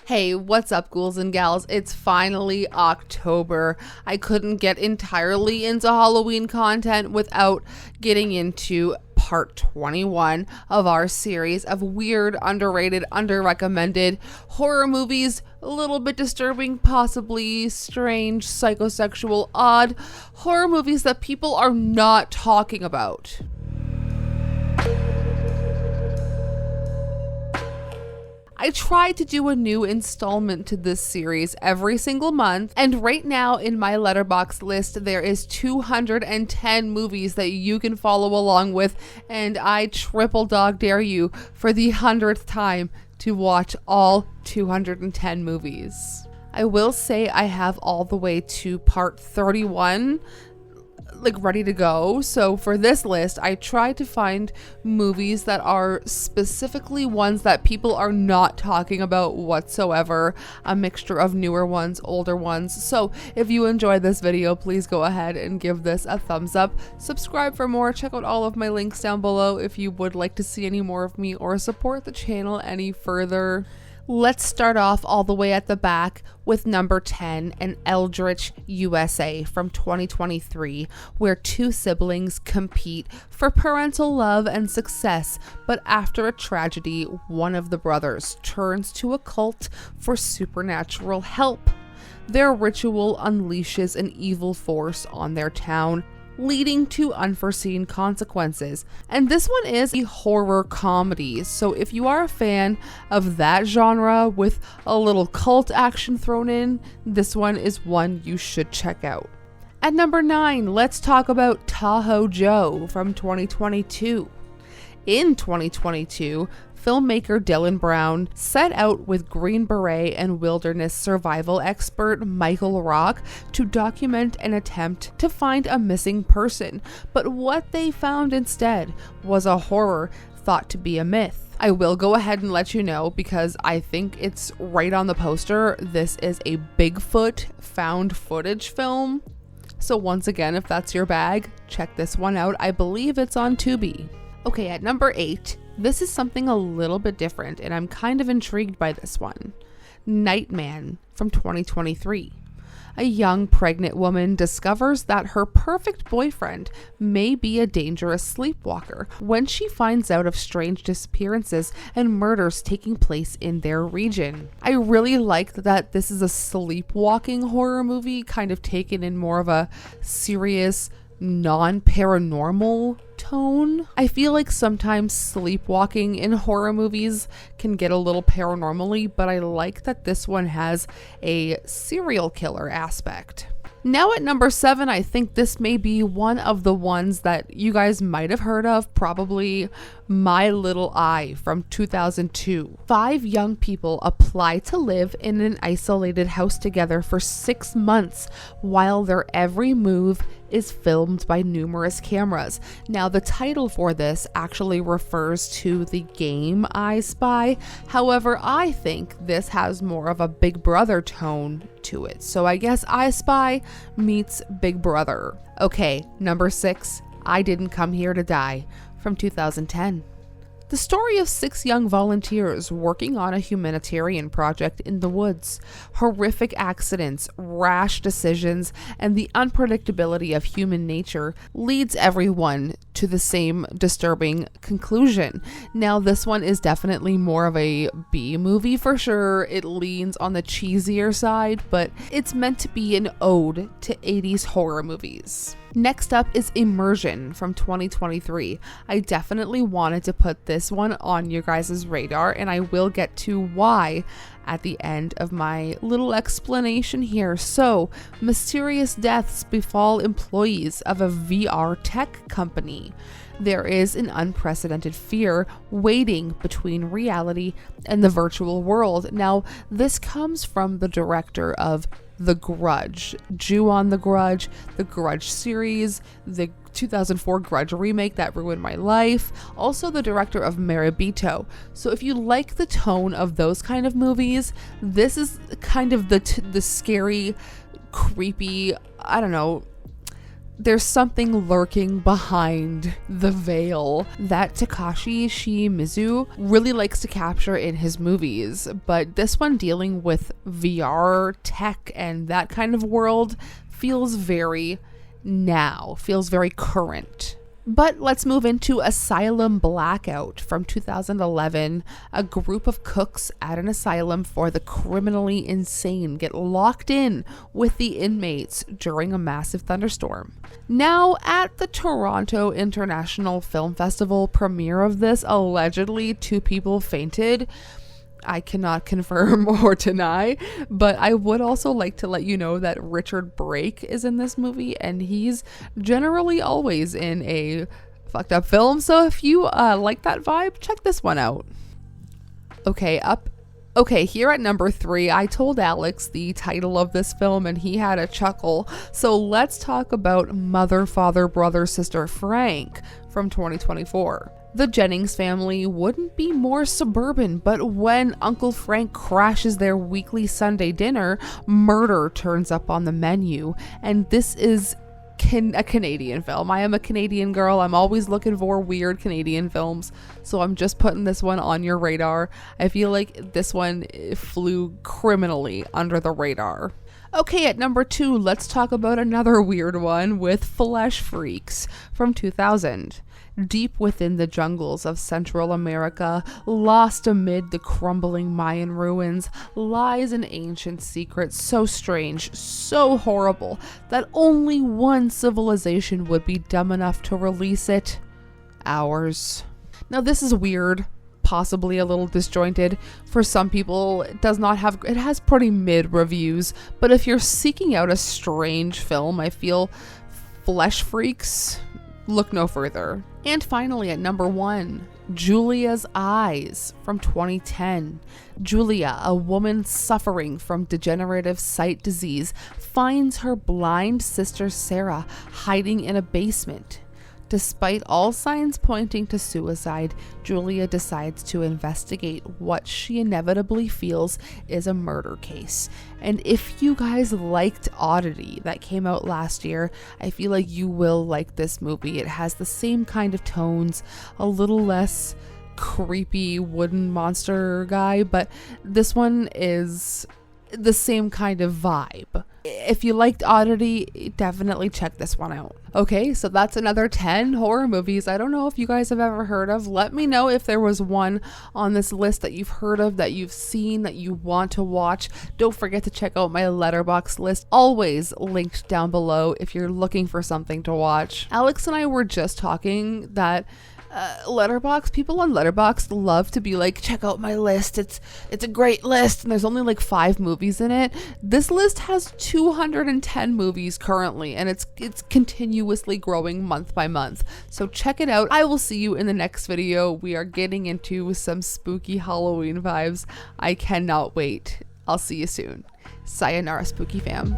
Hey, what's up, ghouls and gals? It's finally October. I couldn't get entirely into Halloween content without getting into part 21 of our series of weird, underrated, under-recommended horror movies. A little bit disturbing, possibly strange, psychosexual, odd horror movies that people are not talking about. I try to do a new installment to this series every single month, and right now in my letterbox list there is 210 movies that you can follow along with, and I triple dog dare you for the 100th time to watch all 210 movies. I will say I have all the way to part 31 ready to go. So for this list, I try to find movies that are specifically ones that people are not talking about whatsoever, a mixture of newer ones, older ones. So if you enjoyed this video, please go ahead and give this a thumbs up. Subscribe for more. Check out all of my links down below if you would like to see any more of me or support the channel any further. Let's start off all the way at the back with number 10, An Eldritch USA from 2023, where two siblings compete for parental love and success, but after a tragedy, one of the brothers turns to a cult for supernatural help. Their ritual unleashes an evil force on their town, leading to unforeseen consequences. And this one is a horror comedy, so if you are a fan of that genre with a little cult action thrown in, this one is one you should check out. At number 9, let's talk about Tahoe Joe from 2022. In 2022, filmmaker Dylan Brown set out with Green Beret and wilderness survival expert Michael Rock to document an attempt to find a missing person, but what they found instead was a horror thought to be a myth. I will go ahead and let you know, because I think it's right on the poster, this is a Bigfoot found footage film. So once again, if that's your bag, check this one out. I believe it's on Tubi. Okay, at number 8, this is something a little bit different, and I'm kind of intrigued by this one. Nightman from 2023. A young pregnant woman discovers that her perfect boyfriend may be a dangerous sleepwalker when she finds out of strange disappearances and murders taking place in their region. I really liked that this is a sleepwalking horror movie, kind of taken in more of a serious, non-paranormal tone. I feel like sometimes sleepwalking in horror movies can get a little paranormally, but I like that this one has a serial killer aspect. Now at number 7, I think this may be one of the ones that you guys might have heard of, probably My Little Eye from 2002. 5 young people apply to live in an isolated house together for 6 months while their every move is filmed by numerous cameras. Now the title for this actually refers to the game I Spy. However, I think this has more of a Big Brother tone to it. So I guess I Spy meets Big Brother. Okay, number 6, I Didn't Come Here to Die from 2010. The story of 6 young volunteers working on a humanitarian project in the woods. Horrific accidents, rash decisions, and the unpredictability of human nature leads everyone to the same disturbing conclusion. Now, this one is definitely more of a B movie for sure. It leans on the cheesier side, but it's meant to be an ode to 80s horror movies. Next up is Immersion from 2023. I definitely wanted to put this one on your guys' radar, and I will get to why at the end of my little explanation here. So, mysterious deaths befall employees of a VR tech company. There is an unprecedented fear waiting between reality and the virtual world. Now, this comes from the director of The Grudge, Ju-on the Grudge series, the 2004 Grudge remake that ruined my life, also the director of Maribito. So if you like the tone of those kind of movies, this is kind of the scary, creepy, I don't know, there's something lurking behind the veil that Takashi Shimizu really likes to capture in his movies. But this one, dealing with VR tech and that kind of world, feels very current. But let's move into Asylum Blackout from 2011. A group of cooks at an asylum for the criminally insane get locked in with the inmates during a massive thunderstorm. Now, at the Toronto International Film Festival premiere of this, allegedly 2 people fainted. I cannot confirm or deny, but I would also like to let you know that Richard Brake is in this movie, and he's generally always in a fucked up film. So if you like that vibe, check this one out. Okay, here at number 3, I told Alex the title of this film and he had a chuckle. So let's talk about Mother, Father, Brother, Sister, Frank from 2024. The Jennings family wouldn't be more suburban, but when Uncle Frank crashes their weekly Sunday dinner, murder turns up on the menu. And this is a Canadian film. I am a Canadian girl. I'm always looking for weird Canadian films, so I'm just putting this one on your radar. I feel like this one flew criminally under the radar. Okay, at number 2, let's talk about another weird one with Flesh Freaks from 2000. Deep within the jungles of Central America, lost amid the crumbling Mayan ruins, lies an ancient secret so strange, so horrible, that only one civilization would be dumb enough to release it. Ours. Now this is weird, possibly a little disjointed. For some people, it has pretty mid reviews, but if you're seeking out a strange film, I feel Flesh Freaks, look no further. And finally, at number 1, Julia's Eyes from 2010. Julia, a woman suffering from degenerative sight disease, finds her blind sister Sarah hiding in a basement. Despite all signs pointing to suicide, Julia decides to investigate what she inevitably feels is a murder case. And if you guys liked Oddity that came out last year, I feel like you will like this movie. It has the same kind of tones, a little less creepy wooden monster guy, but this one is the same kind of vibe. If you liked Oddity, definitely check this one out. Okay, so that's another 10 horror movies I don't know if you guys have ever heard of. Let me know if there was one on this list that you've heard of, that you've seen, that you want to watch. Don't forget to check out my Letterboxd list, always linked down below if you're looking for something to watch. Alex and I were just talking that people on Letterboxd love to be like, check out my list, it's a great list, and there's only like 5 movies in it. This list has 210 movies currently, and it's continuously growing month by month, so check it out. I will see you in the next video. We are getting into some spooky Halloween vibes. I cannot wait. I'll see you soon. Sayonara, spooky fam.